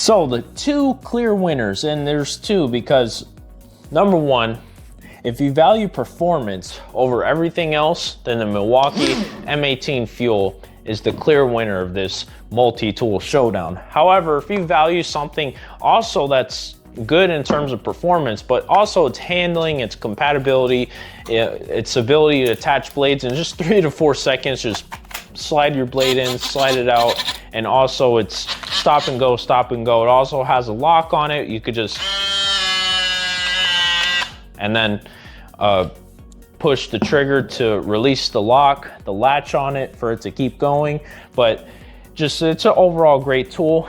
So the two clear winners, and there's two because number one, if you value performance over everything else, then the Milwaukee M18 Fuel is the clear winner of this multi-tool showdown. However, if you value something also that's good in terms of performance, but also its handling, its compatibility, its ability to attach blades in just 3 to 4 seconds, just slide your blade in, slide it out, and also it's stop and go, stop and go. It also has a lock on it. You could just, and then push the trigger to release the lock, the latch on it for it to keep going. But just, it's an overall great tool.